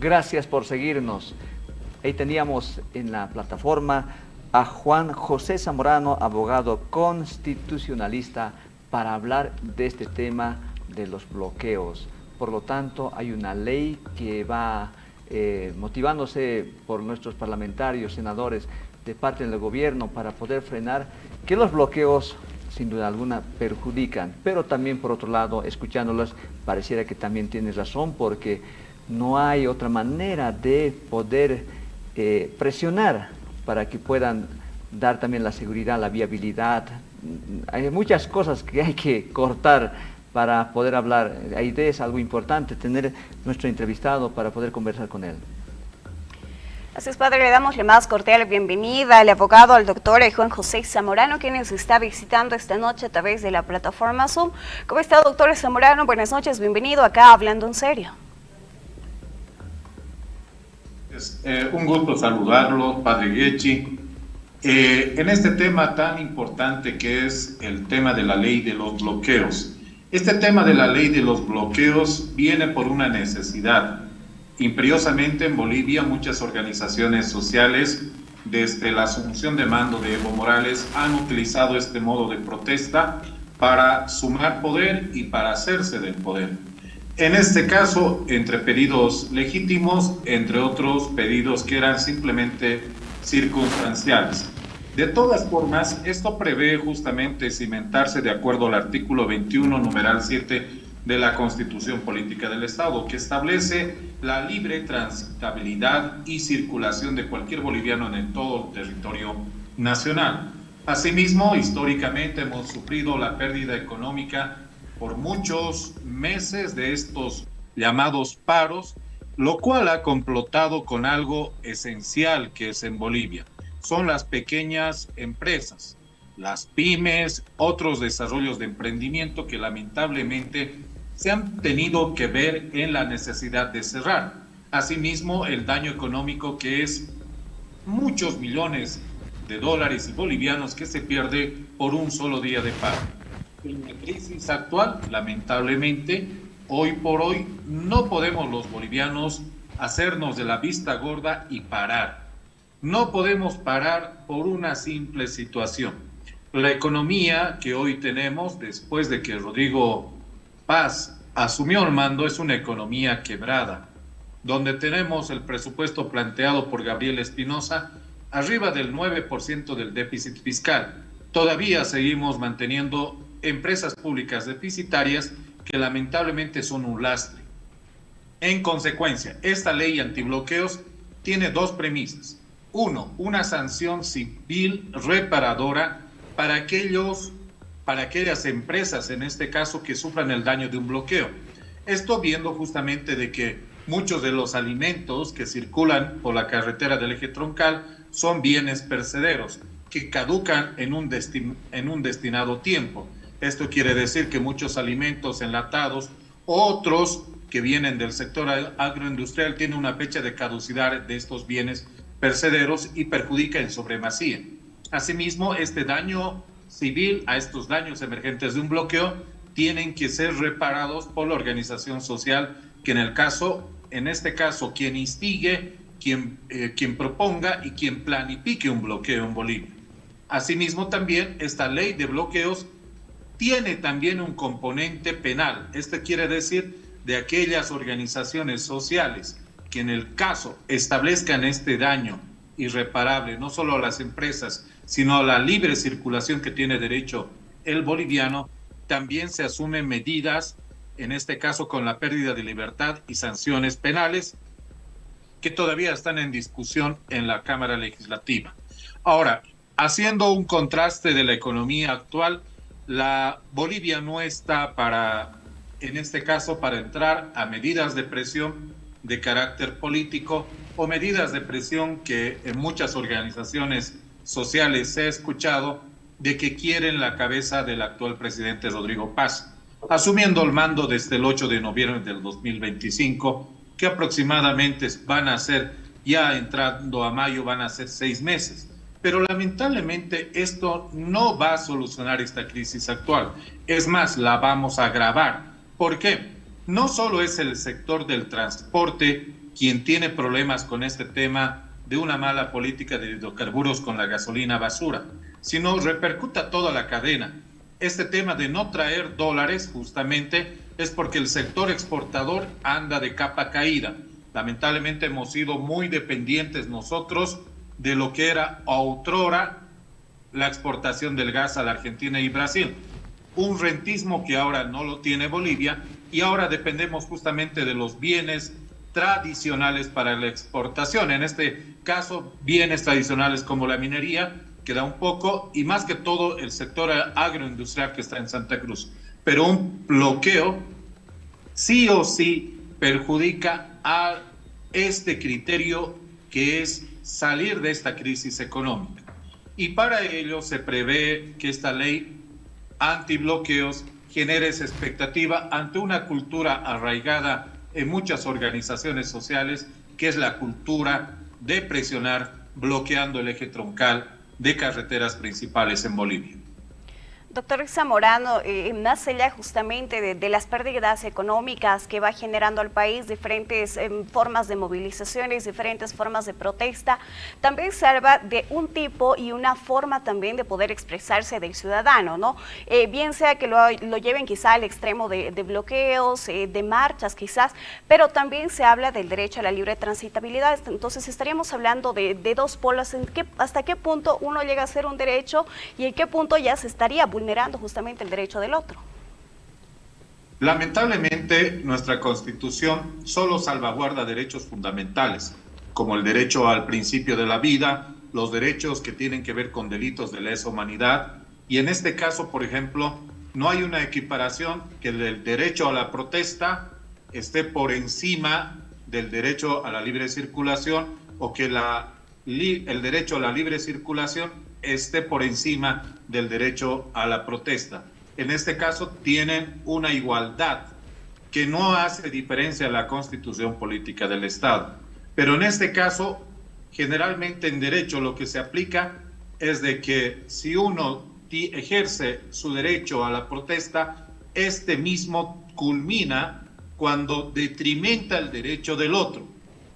Gracias por seguirnos. Ahí teníamos en la plataforma a Juan José Zamorano, abogado constitucionalista, para hablar de este tema de los bloqueos. Por lo tanto, hay una ley que va motivándose por nuestros parlamentarios, senadores, de parte del gobierno para poder frenar que los bloqueos sin duda alguna perjudican, pero también por otro lado, escuchándolas, pareciera que también tienes razón, porque no hay otra manera de poder presionar para que puedan dar también la seguridad, la viabilidad. Hay muchas cosas que hay que cortar para poder hablar. Ahí es algo importante, tener nuestro entrevistado para poder conversar con él. Así es, padre, le damos la más cordial bienvenida al abogado, al doctor Juan José Zamorano, quien nos está visitando esta noche a través de la plataforma Zoom. ¿Cómo está, doctor Zamorano? Buenas noches, bienvenido acá Hablando en Serio. Es un gusto saludarlo, padre Guechi. En este tema tan importante que es el tema de la ley de los bloqueos. Este tema de la ley de los bloqueos viene por una necesidad. Imperiosamente en Bolivia muchas organizaciones sociales desde la asunción de mando de Evo Morales han utilizado este modo de protesta para sumar poder y para hacerse del poder. En este caso, entre pedidos legítimos, entre otros pedidos que eran simplemente circunstanciales. De todas formas, esto prevé justamente cimentarse de acuerdo al artículo 21, numeral 7 de la Constitución Política del Estado, que establece la libre transitabilidad y circulación de cualquier boliviano en todo el territorio nacional. Asimismo, históricamente hemos sufrido la pérdida económica por muchos meses de estos llamados paros, lo cual ha complotado con algo esencial que es en Bolivia. Son las pequeñas empresas, las pymes, otros desarrollos de emprendimiento que lamentablemente se han tenido que ver en la necesidad de cerrar. Asimismo, el daño económico que es muchos millones de dólares y bolivianos que se pierde por un solo día de paro. En la crisis actual, lamentablemente, hoy por hoy, no podemos los bolivianos hacernos de la vista gorda y parar. No podemos parar por una simple situación. La economía que hoy tenemos, después de que Rodrigo Paz asumió el mando, es una economía quebrada, donde tenemos el presupuesto planteado por Gabriel Espinosa arriba del 9% del déficit fiscal. Todavía seguimos manteniendo empresas públicas deficitarias que lamentablemente son un lastre. En consecuencia, esta ley antibloqueos tiene dos premisas. Uno, una sanción civil reparadora para aquellas empresas, en este caso, que sufran el daño de un bloqueo. Esto viendo justamente de que muchos de los alimentos que circulan por la carretera del eje troncal son bienes perecederos que caducan en un destinado tiempo. Esto quiere decir que muchos alimentos enlatados, otros que vienen del sector agroindustrial, tienen una fecha de caducidad de estos bienes perecederos y perjudica en sobremasía. Asimismo, este daño civil a estos daños emergentes de un bloqueo tienen que ser reparados por la organización social que en este caso, quien instigue, quien proponga y quien planifique un bloqueo en Bolivia. Asimismo, también esta ley de bloqueos tiene también un componente penal. Esto quiere decir de aquellas organizaciones sociales que en el caso establezcan este daño irreparable, no solo a las empresas, sino a la libre circulación que tiene derecho el boliviano, también se asumen medidas, en este caso con la pérdida de libertad y sanciones penales, que todavía están en discusión en la Cámara Legislativa. Ahora, haciendo un contraste de la economía actual, la Bolivia no está en este caso, para entrar a medidas de presión de carácter político o medidas de presión que en muchas organizaciones sociales se ha escuchado de que quieren la cabeza del actual presidente Rodrigo Paz, asumiendo el mando desde el 8 de noviembre del 2025, que aproximadamente van a ser, ya entrando a mayo, van a ser 6 meses. Pero lamentablemente esto no va a solucionar esta crisis actual. Es más, la vamos a agravar. ¿Por qué? No solo es el sector del transporte quien tiene problemas con este tema de una mala política de hidrocarburos con la gasolina basura, sino repercuta a toda la cadena. Este tema de no traer dólares justamente es porque el sector exportador anda de capa caída. Lamentablemente hemos sido muy dependientes nosotros de lo que era otrora la exportación del gas a la Argentina y Brasil. Un rentismo que ahora no lo tiene Bolivia y ahora dependemos justamente de los bienes tradicionales para la exportación. En este caso, bienes tradicionales como la minería, que da un poco, y más que todo el sector agroindustrial que está en Santa Cruz. Pero un bloqueo sí o sí perjudica a este criterio que es salir de esta crisis económica. Y para ello se prevé que esta ley antibloqueos genere esa expectativa ante una cultura arraigada en muchas organizaciones sociales, que es la cultura de presionar bloqueando el eje troncal de carreteras principales en Bolivia. Doctor Zamorano, más allá justamente de las pérdidas económicas que va generando al país, diferentes formas de movilizaciones, diferentes formas de protesta, también se habla de un tipo y una forma también de poder expresarse del ciudadano, ¿no? Bien sea que lo lleven quizá al extremo de bloqueos, de marchas quizás, pero también se habla del derecho a la libre transitabilidad. Entonces estaríamos hablando de dos polos, hasta qué punto uno llega a ser un derecho y en qué punto ya se estaría vulnerando justamente el derecho del otro. Lamentablemente, nuestra Constitución solo salvaguarda derechos fundamentales, como el derecho al principio de la vida, los derechos que tienen que ver con delitos de lesa humanidad, y en este caso, por ejemplo, no hay una equiparación que el derecho a la protesta esté por encima del derecho a la libre circulación o que el derecho a la libre circulación esté por encima del derecho a la protesta. En este caso tienen una igualdad que no hace diferencia a la Constitución Política del Estado. Pero en este caso, generalmente en derecho lo que se aplica es de que si uno ejerce su derecho a la protesta, este mismo culmina cuando detrimenta el derecho del otro.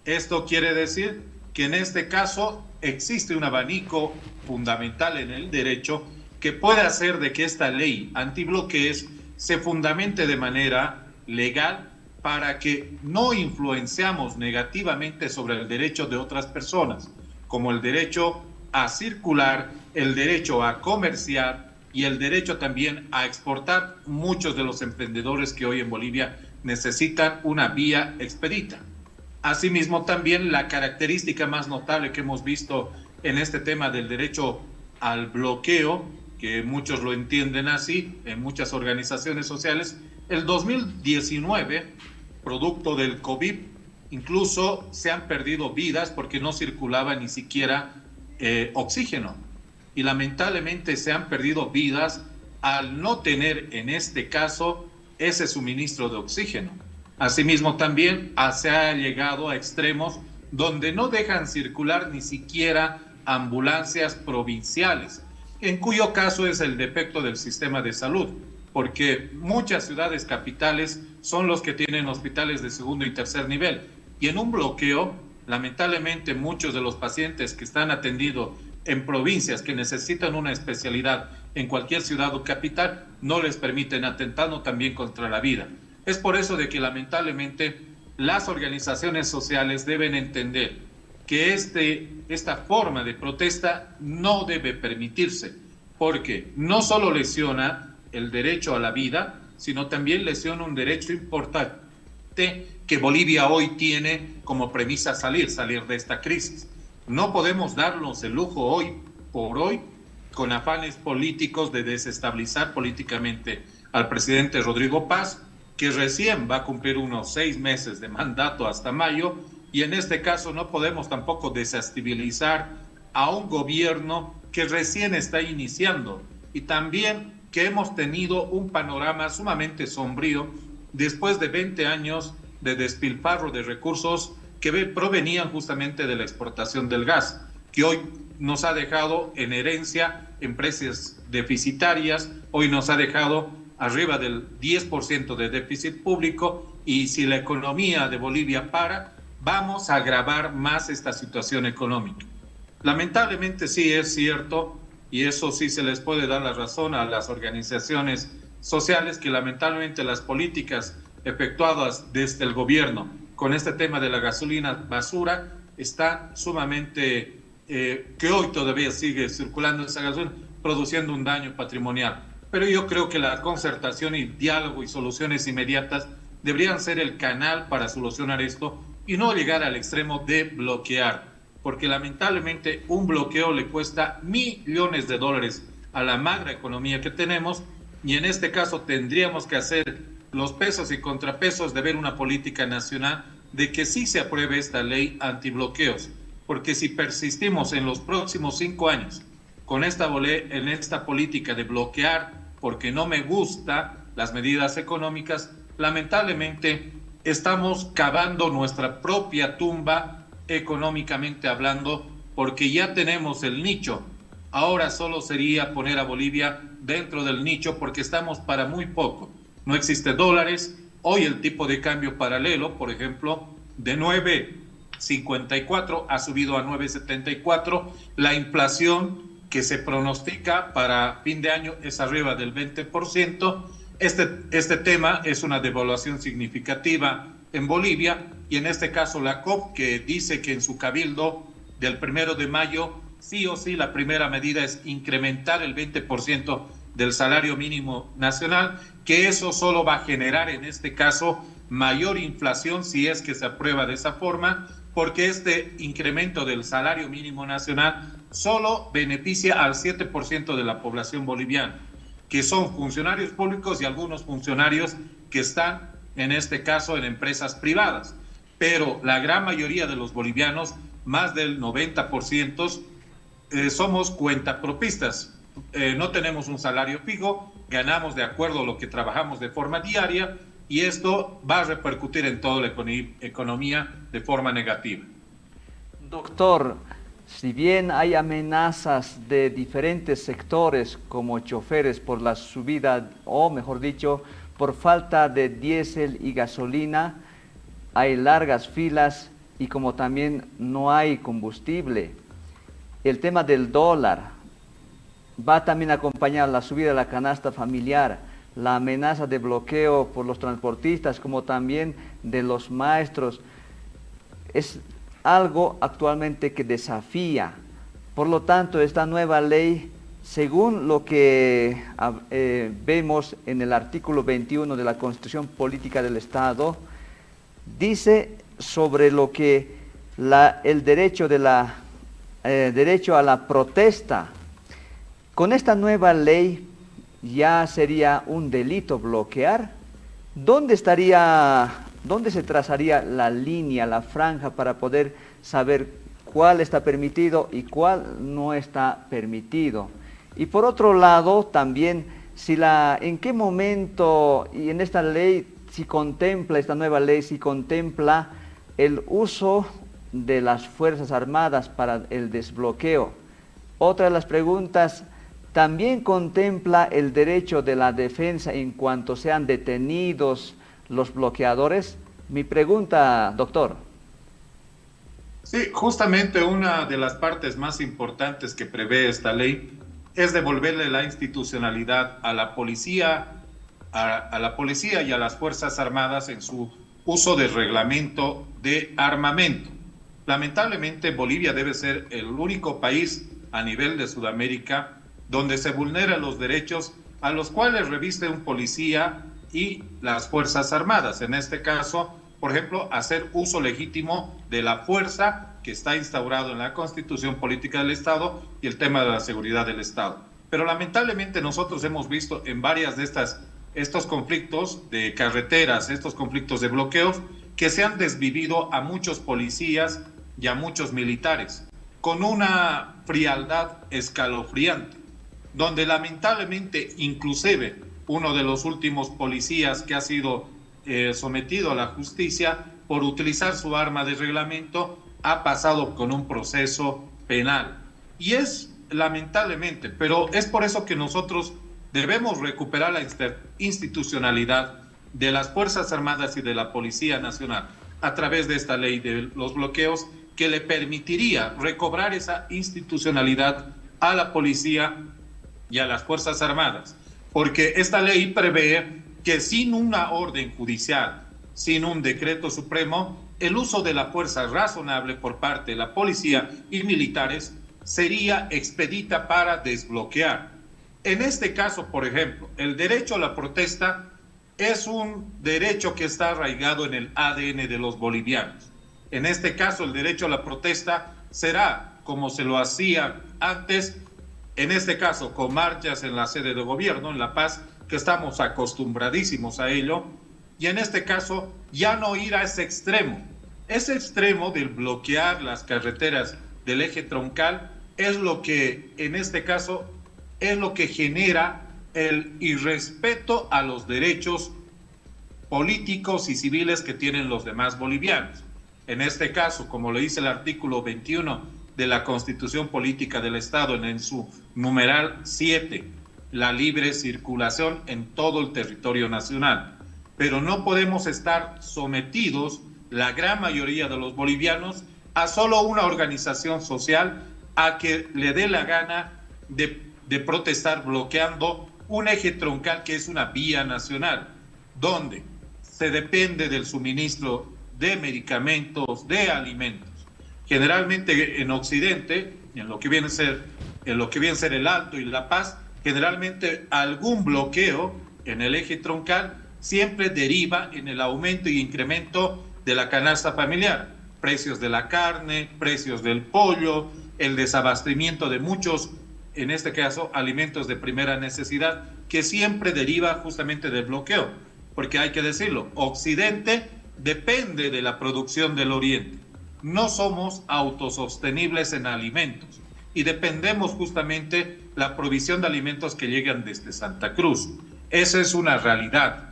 Esto quiere decir que en este caso existe un abanico fundamental en el derecho que puede hacer de que esta ley antibloqueos se fundamente de manera legal para que no influenciamos negativamente sobre el derecho de otras personas, como el derecho a circular, el derecho a comerciar y el derecho también a exportar. Muchos de los emprendedores que hoy en Bolivia necesitan una vía expedita. Asimismo, también la característica más notable que hemos visto en este tema del derecho al bloqueo, que muchos lo entienden así, en muchas organizaciones sociales, el 2019, producto del COVID, incluso se han perdido vidas porque no circulaba ni siquiera oxígeno. Y lamentablemente se han perdido vidas al no tener, en este caso, ese suministro de oxígeno. Asimismo, también se ha llegado a extremos donde no dejan circular ni siquiera ambulancias provinciales, en cuyo caso es el defecto del sistema de salud, porque muchas ciudades capitales son los que tienen hospitales de segundo y tercer nivel, y en un bloqueo, lamentablemente, muchos de los pacientes que están atendidos en provincias que necesitan una especialidad en cualquier ciudad o capital, no les permiten, atentando también contra la vida. Es por eso de que lamentablemente las organizaciones sociales deben entender que esta forma de protesta no debe permitirse, porque no solo lesiona el derecho a la vida, sino también lesiona un derecho importante que Bolivia hoy tiene como premisa salir de esta crisis. No podemos darnos el lujo hoy por hoy, con afanes políticos de desestabilizar políticamente al presidente Rodrigo Paz, que recién va a cumplir unos 6 meses de mandato hasta mayo, y en este caso no podemos tampoco desestabilizar a un gobierno que recién está iniciando, y también que hemos tenido un panorama sumamente sombrío después de 20 años de despilfarro de recursos que provenían justamente de la exportación del gas, que hoy nos ha dejado en herencia empresas deficitarias, hoy nos ha dejado arriba del 10% de déficit público, y si la economía de Bolivia para, vamos a agravar más esta situación económica. Lamentablemente sí es cierto, y eso sí se les puede dar la razón a las organizaciones sociales, que lamentablemente las políticas efectuadas desde el gobierno con este tema de la gasolina basura están sumamente, que hoy todavía sigue circulando esa gasolina, produciendo un daño patrimonial. Pero yo creo que la concertación y diálogo y soluciones inmediatas deberían ser el canal para solucionar esto y no llegar al extremo de bloquear, porque lamentablemente un bloqueo le cuesta millones de dólares a la magra economía que tenemos, y en este caso tendríamos que hacer los pesos y contrapesos de ver una política nacional de que sí se apruebe esta ley antibloqueos, porque si persistimos en los próximos 5 años con esta política de bloquear porque no me gusta las medidas económicas, lamentablemente estamos cavando nuestra propia tumba económicamente hablando, porque ya tenemos el nicho. Ahora solo sería poner a Bolivia dentro del nicho, porque estamos para muy poco. No existe dólares. Hoy el tipo de cambio paralelo, por ejemplo, de 9.54 ha subido a 9.74. La inflación que se pronostica para fin de año es arriba del 20%. Este tema es una devaluación significativa en Bolivia, y en este caso la COP, que dice que en su cabildo del 1 de mayo, sí o sí, la primera medida es incrementar el 20% del salario mínimo nacional, que eso solo va a generar en este caso mayor inflación si es que se aprueba de esa forma, porque este incremento del salario mínimo nacional solo beneficia al 7% de la población boliviana, que son funcionarios públicos y algunos funcionarios que están, en este caso, en empresas privadas. Pero la gran mayoría de los bolivianos, más del 90%, somos cuentapropistas. No tenemos un salario fijo, ganamos de acuerdo a lo que trabajamos de forma diaria, y esto va a repercutir en toda la economía de forma negativa. Doctor, si bien hay amenazas de diferentes sectores como choferes por la subida, o mejor dicho, por falta de diésel y gasolina, hay largas filas y como también no hay combustible. El tema del dólar va también a acompañar la subida de la canasta familiar, la amenaza de bloqueo por los transportistas como también de los maestros. Es algo actualmente que desafía. Por lo tanto, esta nueva ley, según lo que vemos en el artículo 21 de la Constitución Política del Estado, dice sobre lo que el derecho a la protesta. Con esta nueva ley ya sería un delito bloquear. ¿Dónde se trazaría la línea, la franja para poder saber cuál está permitido y cuál no está permitido? Y por otro lado, también, en qué momento y en esta ley, esta nueva ley, si contempla el uso de las Fuerzas Armadas para el desbloqueo. Otra de las preguntas, ¿también contempla el derecho de la defensa en cuanto sean detenidos los bloqueadores? Mi pregunta, doctor. Sí, justamente una de las partes más importantes que prevé esta ley es devolverle la institucionalidad a la policía, a la policía y a las Fuerzas Armadas en su uso de reglamento de armamento. Lamentablemente, Bolivia debe ser el único país a nivel de Sudamérica donde se vulneran los derechos a los cuales reviste un policía y las Fuerzas Armadas. En este caso, por ejemplo, hacer uso legítimo de la fuerza que está instaurado en la Constitución Política del Estado y el tema de la seguridad del Estado. Pero lamentablemente nosotros hemos visto en varias de estos conflictos de carreteras, estos conflictos de bloqueos, que se han desvivido a muchos policías y a muchos militares, con una frialdad escalofriante, donde lamentablemente inclusive uno de los últimos policías que ha sido sometido a la justicia por utilizar su arma de reglamento ha pasado con un proceso penal. Y es lamentablemente, pero es por eso que nosotros debemos recuperar la institucionalidad de las Fuerzas Armadas y de la Policía Nacional, a través de esta ley de los bloqueos que le permitiría recobrar esa institucionalidad a la policía y a las Fuerzas Armadas, porque esta ley prevé que sin una orden judicial, sin un decreto supremo, el uso de la fuerza razonable por parte de la policía y militares sería expedita para desbloquear. En este caso, por ejemplo, el derecho a la protesta es un derecho que está arraigado en el ADN de los bolivianos. En este caso, el derecho a la protesta será como se lo hacía antes, en este caso con marchas en la sede de gobierno, en La Paz, que estamos acostumbradísimos a ello, y en este caso ya no ir a ese extremo del bloquear las carreteras del eje troncal es lo que en este caso es lo que genera el irrespeto a los derechos políticos y civiles que tienen los demás bolivianos. En este caso, como lo dice el artículo 21 de la Constitución Política del Estado en su numeral 7, la libre circulación en todo el territorio nacional. Pero no podemos estar sometidos, la gran mayoría de los bolivianos, a solo una organización social a que le dé la gana de protestar bloqueando un eje troncal que es una vía nacional, donde se depende del suministro de medicamentos, de alimentos. Generalmente en Occidente, en lo que viene a ser el Alto y La Paz, generalmente algún bloqueo en el eje troncal siempre deriva en el aumento y incremento de la canasta familiar, precios de la carne, precios del pollo, el desabastecimiento de muchos, en este caso, alimentos de primera necesidad, que siempre deriva justamente del bloqueo, porque hay que decirlo, Occidente depende de la producción del Oriente. No somos autosostenibles en alimentos y dependemos justamente la provisión de alimentos que llegan desde Santa Cruz. Esa es una realidad.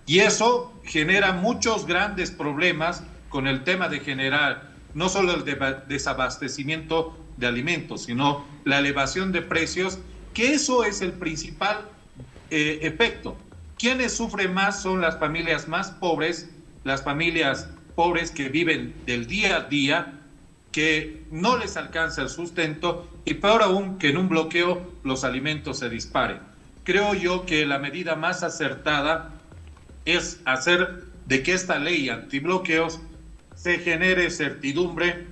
Y eso genera muchos grandes problemas con el tema de generar no solo el desabastecimiento de alimentos, sino la elevación de precios, que eso es el principal efecto. Quienes sufren más son las familias más pobres, las familias pobres que viven del día a día, que no les alcanza el sustento y peor aún que en un bloqueo los alimentos se disparen. Creo yo que la medida más acertada es hacer de que esta ley antibloqueos se genere certidumbre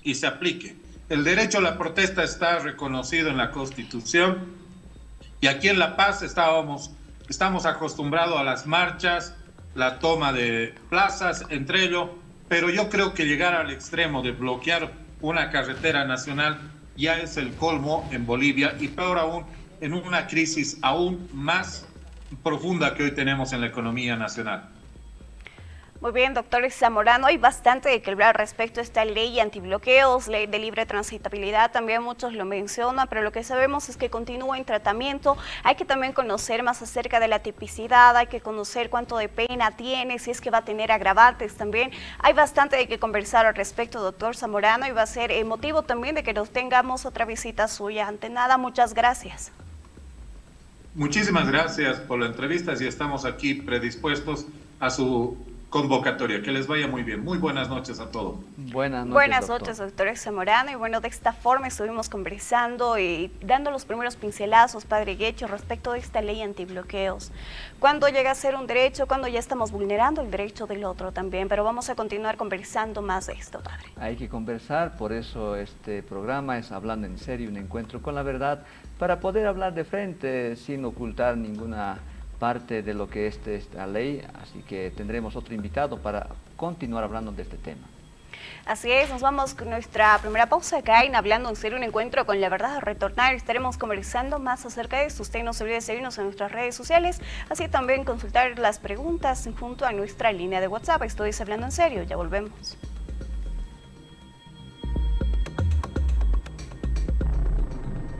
y se aplique. El derecho a la protesta está reconocido en la Constitución y aquí en La Paz estamos acostumbrados a las marchas, la toma de plazas, entre ellos, pero yo creo que llegar al extremo de bloquear una carretera nacional ya es el colmo en Bolivia y peor aún en una crisis aún más profunda que hoy tenemos en la economía nacional. Muy bien, doctor Zamorano, hay bastante de que hablar respecto a esta ley antibloqueos, ley de libre transitabilidad, también muchos lo mencionan, pero lo que sabemos es que continúa en tratamiento. Hay que también conocer más acerca de la tipicidad, hay que conocer cuánto de pena tiene, si es que va a tener agravantes también. Hay bastante de que conversar al respecto, doctor Zamorano, y va a ser motivo también de que nos tengamos otra visita suya. Ante nada, muchas gracias. Muchísimas gracias por la entrevista y estamos aquí predispuestos a su convocatoria. Que les vaya muy bien. Muy buenas noches a todos. Buenas noches, doctor Zamorano. Y bueno, de esta forma estuvimos conversando y dando los primeros pincelazos, padre Guecho, respecto de esta ley antibloqueos. ¿Cuándo llega a ser un derecho? ¿Cuándo ya estamos vulnerando el derecho del otro también? Pero vamos a continuar conversando más de esto, padre. Hay que conversar, por eso este programa es Hablando en Serio, un encuentro con la verdad, para poder hablar de frente sin ocultar ninguna parte de lo que es esta ley, así que tendremos otro invitado para continuar hablando de este tema. Así es, nos vamos con nuestra primera pausa acá en Hablando en Serio, un encuentro con la verdad. A retornar estaremos conversando más acerca de esto. Usted no se olvide de seguirnos en nuestras redes sociales, así también consultar las preguntas junto a nuestra línea de WhatsApp. Esto es Hablando en Serio, ya volvemos.